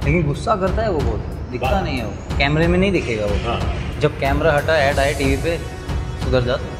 लेकिन गुस्सा करता है वो बहुत, दिखता नहीं है वो, कैमरे में नहीं दिखेगा वो। हाँ। जब कैमरा हटा, ऐड आए टीवी पे, सुधर जाता है।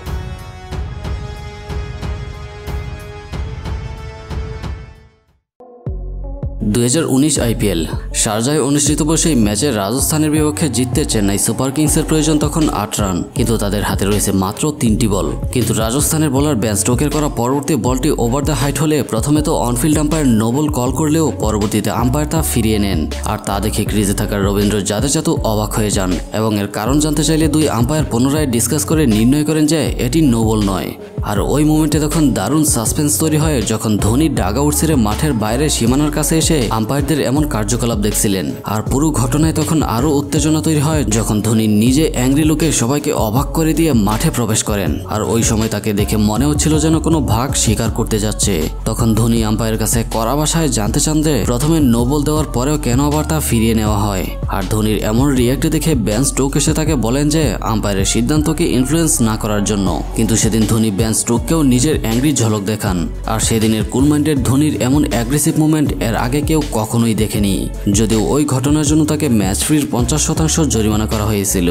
2019 আইপিএল শারজায় অনুষ্ঠিত সেই ম্যাচে রাজস্থানের বিপক্ষে জিততে চেন্নাই সুপার কিংসের প্রয়োজন তখন 8 রান, কিন্তু তাদের হাতে রয়েছে মাত্র 3টি বল। কিন্তু রাজস্থানের বোলার বেন স্টোকের করা পরবর্তী বলটি ওভার দ্য হাইট হলে প্রথমে তো on field umpire no ball call করলেও পরবর্তীতে আম্পায়ার তা ফিরিয়ে নেন। আর তা দেখে ক্রিজে থাকা রবীন্দ্র জাদেজা তো অবাক হয়ে যান এবং এর কারণ জানতে চাইলে দুই আম্পায়ার পুনরায় ডিসকাস করে নির্ণয় করেন যে এটি নো বল নয়। আর ওই মুমেন্টে তখন দারুণ সাসপেন্স তৈরি হয় যখন ধোনি ডাগআউট ছেড়ে মাঠের বাইরে সীমানার কাছে এসে আম্পায়ারদের এমন কার্যকলাপ দেখছিলেন। আর পুরো ঘটনায় তখন আরো উত্তেজনা তৈরি হয় যখন ধোনি নিজে অ্যাংরি লুকে সবাইকে অবাক করে দিয়ে মাঠে প্রবেশ করেন। আর ওই সময় তাকে দেখে মনে হচ্ছিল যেন কোনো ভাগ স্বীকার করতে যাচ্ছে। তখন ধোনি আম্পায়ারের কাছে কড়া ভাষায় জানতে চান যে প্রথমে নো বল দেওয়ার পরেও কেন আবার তা ফিরিয়ে নেওয়া হয়। আর ধোনির এমন রিয়াক্ট দেখে বেন স্টোক এসে তাকে বলেন যে আম্পায়ারের সিদ্ধান্তকে ইনফ্লুয়েন্স না করার জন্য। কিন্তু সেদিন ধোনি বেন স্টোককেও নিজের অ্যাংরি ঝলক দেখান। আর সেদিনের কুল মাইন্ডের ধোনির এমন অ্যাগ্রেসিভ মুভমেন্ট এর আগে কেউ কখনোই দেখেনি, যদিও ওই ঘটনার জন্য তাকে ম্যাচ ফির 50% জরিমানা করা হয়েছিল।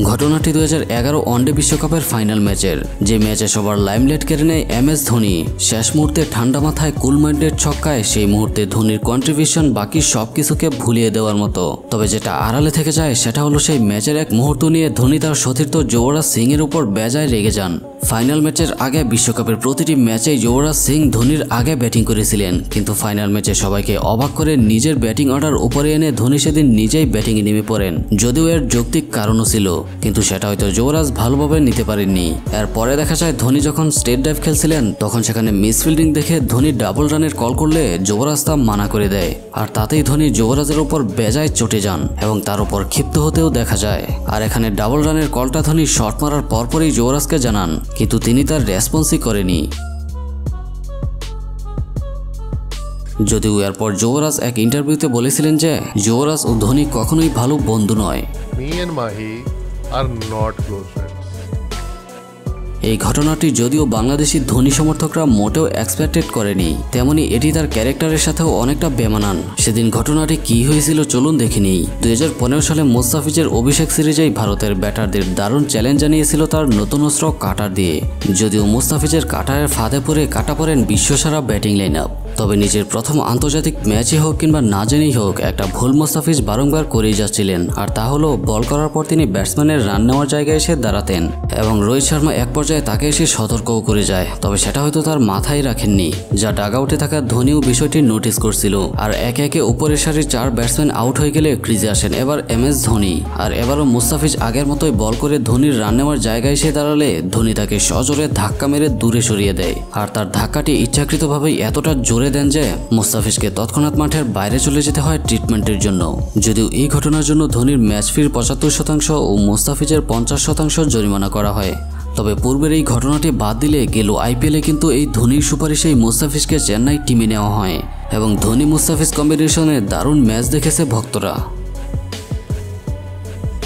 ঘটনাটি 2011 ওয়ানডে বিশ্বকাপের ফাইনাল ম্যাচের, যে ম্যাচে সবার লাইমলাইট কেড়ে নেয় MS ধোনি। শেষ মুহূর্তে ঠান্ডা মাথায় কুল মাইন্ডের ছক্কায় সেই মুহূর্তে ধোনির কন্ট্রিবিউশন বাকি সবকিছুকে ভুলিয়ে দেওয়ার মতো। তবে যেটা আড়ালে থেকে যায় সেটা হলো সেই ম্যাচের এক মুহূর্ত নিয়ে ধোনি তার সতীর্থ যুবরাজ সিং এর উপর বেজায় রেগে যান। ফাইনাল ম্যাচের আগে বিশ্বকাপের প্রতিটি ম্যাচেই যুবরাজ সিং ধোনির আগে ব্যাটিং করেছিলেন, কিন্তু ফাইনাল ম্যাচে সবাইকে অবাক করে নিজের ব্যাটিং অর্ডার উপরে এনে ধোনি সেদিন নিজেই ব্যাটিংয়ে নেমে পড়েন। যদিও এর যৌক্তিক কারণও ছিল, কিন্তু সেটা হয়তো যুবরাজ ভালোভাবে নিতে পারেননি। এরপরে দেখা যায় ধোনি যখন স্টেট ড্রাইভ খেলছিলেন তখন সেখানে মিসফিল্ডিং দেখে ধোনি ডাবল রানের কল করলে যুবরাজ তা মানা করে দেয়। আর তাতেই ধোনি যুবরাজের উপর বেজায় চটে যান এবং তার উপর ক্ষিপ্ত হতেও দেখা যায়। আর এখানে ডাবল রানের কলটা ধোনি শট মারার পরপরই যুবরাজকে জানান, কিন্তু তিনি তার রেসপন্সই করেনি। যদিও এরপর যুবরাজ এক ইন্টারভিউতে বলেছিলেন যে যুবরাজ ও ধোনি কখনোই ভালো বন্ধু নয়। Me and Mahi are not close friends. এই ঘটনাটি যদিও বাংলাদেশি ধোনি সমর্থকরা মোটেও এক্সপেক্টেড করেনি, তেমনি এটি তার ক্যারেক্টারের সাথেও অনেকটা বেমানান। সেদিন ঘটনাটি কি হয়েছিল চলুন দেখিনি। 2015 সালে মুস্তাফিজের অভিষেক সিরিজেই ভারতের ব্যাটারদের দারুণ চ্যালেঞ্জ জানিয়েছিল তার নতুন অস্ত্র কাটার দিয়ে। যদিও মুস্তাফিজের কাটারের ফাঁদে পড়ে কাটা পড়েন বিশ্বসেরা ব্যাটিং লাইন আপ, তবে নিজের প্রথম আন্তর্জাতিক ম্যাচই হোক কিংবা না জেনেই হোক একটা ভুল মুস্তাফিজ বারংবার করেই যাচ্ছিলেন। আর তা হলো বল করার পর তিনি ব্যাটসম্যানের রান নেওয়ার জায়গায় এসে দাঁড়াতেন এবং রোহিত শর্মা এক পর্যায়ে তাকে এসে সতর্কও করে যায়। তবে সেটা হয়তো তার মাথায় রাখেননি, যা ডাগআউটে থাকা ধোনিও বিষয়টি নোটিস করছিল। আর একে একে উপরের সারির 4 ব্যাটসম্যান আউট হয়ে গেলে ক্রিজে আসেন এবার MS ধোনি। আর এবারও মুস্তাফিজ আগের মতোই বল করে ধোনির রান নেওয়ার জায়গায় এসে দাঁড়ালে ধোনি তাকে সজোরে ধাক্কা মেরে দূরে সরিয়ে দেয়। আর তার ধাক্কাটি ইচ্ছাকৃতভাবেই এতটা জোরে দেন যে মুস্তাফিজকে তৎক্ষণাৎ মাঠের বাইরে চলে যেতে হয় ট্রিটমেন্টের জন্য। যদিও এই ঘটনার জন্য ধোনির ম্যাচ ফির 75% ও মুস্তাফিজের 50% জরিমানা করা হয়। তবে পূর্বের এই ঘটনাটি বাদ দিলে গেল আইপিএলে কিন্তু এই ধোনির সুপারিশেই মুস্তাফিজকে চেন্নাই টিমে নেওয়া হয় এবং ধোনি মুস্তাফিজ কম্বিনেশনে দারুণ ম্যাচ দেখেছে ভক্তরা।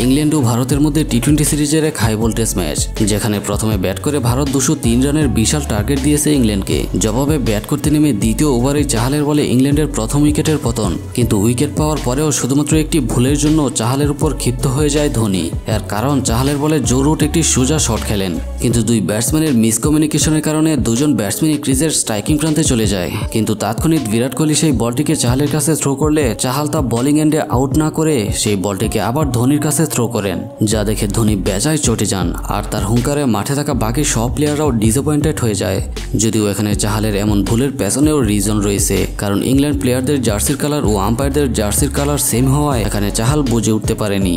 ইংল্যান্ড ও ভারতের মধ্যে টি20 সিরিজের এক হাই ভোল্টেজ ম্যাচ, যেখানে প্রথমে ব্যাট করে ভারত 203 রানের বিশাল টার্গেট দিয়েছে ইংল্যান্ডকে। জবাবে ব্যাট করতে নেমে দ্বিতীয় ওভারেই চাহালের বলে ইংল্যান্ডের প্রথম উইকেটের পতন। কিন্তু উইকেট পাওয়ার পরেও শুধুমাত্র একটি ভুলের জন্য চাহালের উপর ক্ষিপ্ত হয়ে যায় ধোনি। এর কারণ চাহালের বলে জোরুট একটি সোজা শট খেলেন, কিন্তু দুই ব্যাটসম্যানের মিসকমিউনিকেশনের কারণে দুজন ব্যাটসম্যানই ক্রিজের স্ট্রাইকিং প্রান্তে চলে যায়। কিন্তু তাৎক্ষণিক বিরাট কোহলি সেই বলটিকে চাহালের কাছে থ্রো করলে চাহাল তা বোলিং এন্ডে আউট না করে সেই বলটিকে আবার ধোনির কাছে থ্রো করেন, যা দেখে ধোনি বেজায় চটে যান। আর তার হুঙ্কারে মাঠে থাকা বাকি সব প্লেয়াররাও ডিসঅ্যাপয়েন্টেড হয়ে যায়। যদিও এখানে চাহালের এমন ভুলের পেছনেও রিজন রয়েছে, কারণ ইংল্যান্ড প্লেয়ারদের জার্সির কালার ও আম্পায়ারদের জার্সির কালার সেম হওয়ায় এখানে চাহাল বুঝে উঠতে পারেনি।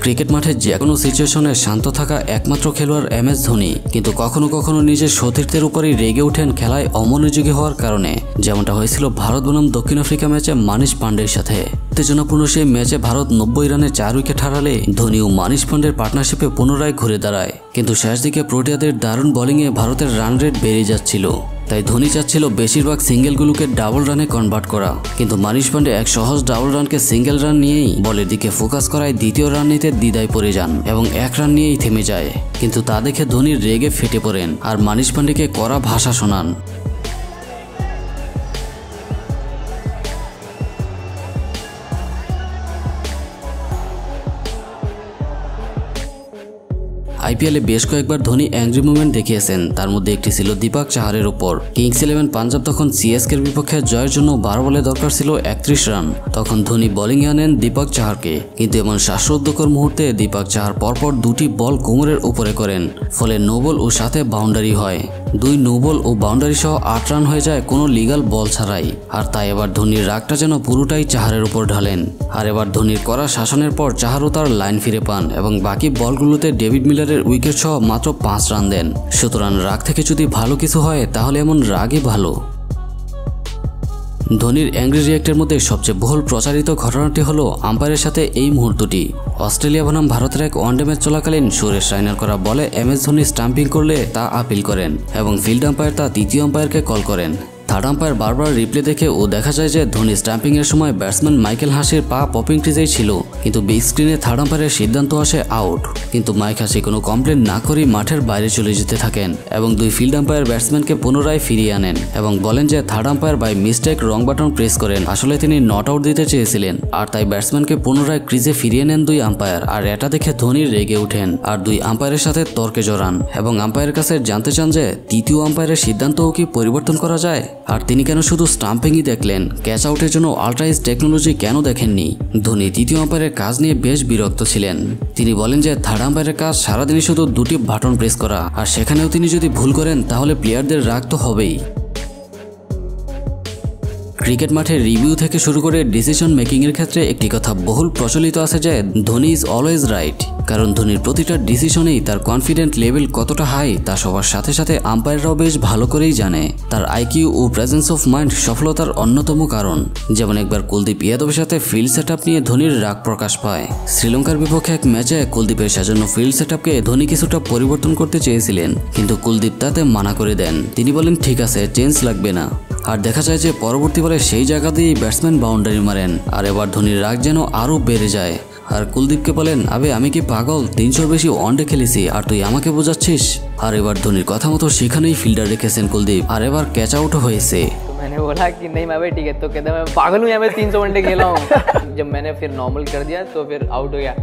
ক্রিকেট মাঠে যে কোনো সিচুয়েশনে শান্ত থাকা একমাত্র খেলোয়াড় MS ধোনি, কিন্তু কখনো কখনো নিজের সতীর্থের উপরই রেগে ওঠেন খেলায় অমনোযোগী হওয়ার কারণে, যেমনটা হয়েছিল ভারত বনাম দক্ষিণ আফ্রিকা ম্যাচে মানিশ পান্ডের সাথে। উত্তেজনাপূর্ণ সেই ম্যাচে ভারত 90 রানে 4 উইকেট হারালে ধোনি ও মানিশ পান্ডের পার্টনারশিপে পুনরায় ঘুরে দাঁড়ায়। কিন্তু শেষ দিকে প্রোটিয়াদের দারুণ বোলিংয়ে ভারতের রান রেট বেড়ে যাচ্ছিল, তাই ধোনি চাচ্ছিল বেশিরভাগ সিঙ্গেলগুলোকে ডাবল রানে কনভার্ট করা। কিন্তু মানিশ পান্ডে এক সহজ ডাবল রানকে সিঙ্গেল রান নিয়েই বলের দিকে ফোকাস করায় দ্বিতীয় রান নিতে দ্বিধায় পড়ে যান এবং 1 রান নিয়েই থেমে যায়। কিন্তু তা দেখে ধোনি রেগে ফেটে পড়েন আর মানিশ পান্ডেকে কড়া ভাষা শোনান। আইপিএলে বেশ কয়েকবার ধোনি অ্যাংরি মুভমেন্ট দেখিয়েছেন, তার মধ্যে একটি ছিল দীপক চাহারের উপর। কিংস ইলেভেন পাঞ্জাব তখন সিএসকের বিপক্ষে জয়ের জন্য 12 বলে দরকার ছিল 31 রান। তখন ধোনি বোলিংয়ে আনেন দীপক চাহারকে, কিন্তু এমন শ্বাসরুদ্ধকর মুহূর্তে দীপক চাহার পরপর 2টি বল কোমরের উপরে করেন, ফলে নো বল ও সাথে বাউন্ডারি হয়। 2 নো বল ও বাউন্ডারি সহ 8 রান হয়ে যায় কোনো লিগাল বল ছাড়াই। আর তাই এবার ধোনির রাগটা যেন পুরোটাই চাহারের উপর ঢালেন। আর এবার ধোনির করা শাসনের পর চাহারও তার লাইন ফিরে পান এবং বাকি বলগুলোতে ডেভিড মিলারের উইকেট সহ মাত্র 5 রান দেন। সুতরাং রাগ থেকে যদি ভালো কিছু হয় তাহলে এমন রাগই ভালো। ধোনির অ্যাংরি রিয়েক্টের মধ্যে সবচেয়ে বহুল প্রচারিত ঘটনাটি হলো আম্পায়ারের সাথে এই মুহূর্তটি। অস্ট্রেলিয়া বনাম ভারতের এক ওয়ানডে ম্যাচ চলাকালীন সুরেশ রায়নার করা বলে MS ধোনি স্টাম্পিং করলে তা আপিল করেন এবং ফিল্ড আম্পায়ার তা তৃতীয় আম্পায়ারকে কল করেন। থার্ড আম্পায়ার বারবার রিপ্লে দেখে ও দেখা যায় যে ধোনি স্টাম্পিং এর সময় ব্যাটসম্যান মাইকেল হাসির পা পপিং ক্রিজেই ছিল, কিন্তু বিগ স্ক্রিনে থার্ড আম্পায়ারের সিদ্ধান্ত আসে আউট। কিন্তু মাইক হাসি কোনো কমপ্লেন না করেই মাঠের বাইরে চলে যেতে থাকেন এবং 2 ফিল্ড আম্পায়ার ব্যাটসম্যানকে পুনরায় ফিরিয়ে আনেন এবং বলেন যে third umpire by mistake wrong button press করেন, আসলে তিনি নট আউট দিতে চেয়েছিলেন। আর তাই ব্যাটসম্যানকে পুনরায় ক্রিজে ফিরিয়ে নেন 2 আম্পায়ার। আর এটা দেখে ধোনি রেগে ওঠেন আর 2 আম্পায়ারের সাথে তর্কে জড়ান এবং আম্পায়ারের কাছে জানতে চান যে তৃতীয় আম্পায়ারের সিদ্ধান্তও কি পরিবর্তন করা যায়, আর তিনি কেন শুধু স্টাম্পিংই দেখলেন, ক্যাচ আউটের জন্য আল্ট্রাইজ টেকনোলজি কেন দেখেননি। ধোনি তৃতীয় আম্পায়ারের কাজ নিয়ে বেশ বিরক্ত ছিলেন। তিনি বলেন যে থার্ড আম্পায়ারের কাজ সারাদিনই শুধু 2টি বাটন প্রেস করা, আর সেখানেও তিনি যদি ভুল করেন তাহলে প্লেয়ারদের রাগ তো হবেই। ক্রিকেট মাঠে রিভিউ থেকে শুরু করে ডিসিশন মেকিং এর ক্ষেত্রে একটি কথা বহুল প্রচলিত আছে যে ধোনি ইজ অলওয়েজ রাইট, কারণ ধোনির প্রতিটা ডিসিশনেই তার কনফিডেন্ট লেভেল কতটা হাই তা সবার সাথে সাথে আম্পায়াররাও বেশ ভালো করেই জানে। তার আইকিউ ও প্রেজেন্স অফ মাইন্ড সফলতার অন্যতম কারণ। যেমন একবার কুলদীপ ইয়াদবের সাথে ফিল্ড সেটআপ নিয়ে ধোনির রাগ প্রকাশ পায়। শ্রীলঙ্কার বিপক্ষে এক ম্যাচে কুলদীপের সাজানো ফিল্ড সেটআপকে ধোনি কিছুটা পরিবর্তন করতে চেয়েছিলেন, কিন্তু কুলদীপ তাতে মানা করে দেন। তিনি বলেন ঠিক আছে, চেঞ্জ লাগবে না। আর দেখা যায় যে পরবর্তী বলে সেই জায়গা দিয়েই ব্যাটসম্যান বাউন্ডারি মারেন। আর এবার ধোনির রাগ যেন আরও বেড়ে যায় আর কুলদীপকে বলেন, আবে আমি কি পাগল, 300-র বেশি ওয়ানডে খেলেছি আর তুই আমাকে বোঝাচ্ছিস। আর এবার ধোনির কথা মতো সেখানেই ফিল্ডার রেখেছেন কুলদীপ, আর এবার ক্যাচ আউটও হয়েছে। मैंने बोला कि नहीं मैं भाई ठीक है, तो कहता मैं पागल हूँ, यहाँ मैं 300 वनडे खेला हूँ। जब मैंने फिर नॉर्मल कर दिया तो फिर आउट हो गया।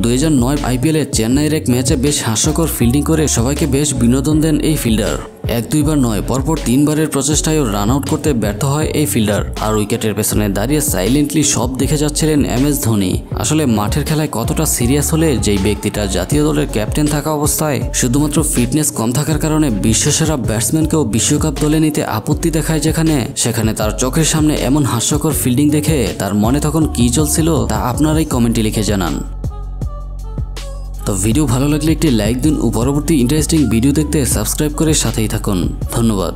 2009 আইপিএলে চেন্নাইয়ের এক ম্যাচে বেশ হাস্যকর ফিল্ডিং করে সবাইকে বেশ বিনোদন দেন এই ফিল্ডার। 1-2 বার নয়, পরপর 3 বারের প্রচেষ্টায়ও রান আউট করতে ব্যর্থ হয় এই ফিল্ডার। আর উইকেটের পেছনে দাঁড়িয়ে সাইলেন্টলি সব দেখে যাচ্ছিলেন MS ধোনি। আসলে মাঠের খেলায় কতটা সিরিয়াস হলে যেই ব্যক্তিটা জাতীয় দলের ক্যাপ্টেন থাকা অবস্থায় শুধুমাত্র ফিটনেস কম থাকার কারণে বিশ্বসেরা ব্যাটসম্যানকেও বিশ্বকাপ দলে নিতে আপত্তি দেখায়, সেখানে তার চোখের সামনে এমন হাস্যকর ফিল্ডিং দেখে তার মনে তখন কি চলছিল তা আপনারাই কমেন্টে লিখে জানান। তো ভিডিও ভালো লাগলে একটি লাইক দিন ও পরবর্তী ইন্টারেস্টিং ভিডিও দেখতে সাবস্ক্রাইব করে সাথেই থাকুন। ধন্যবাদ।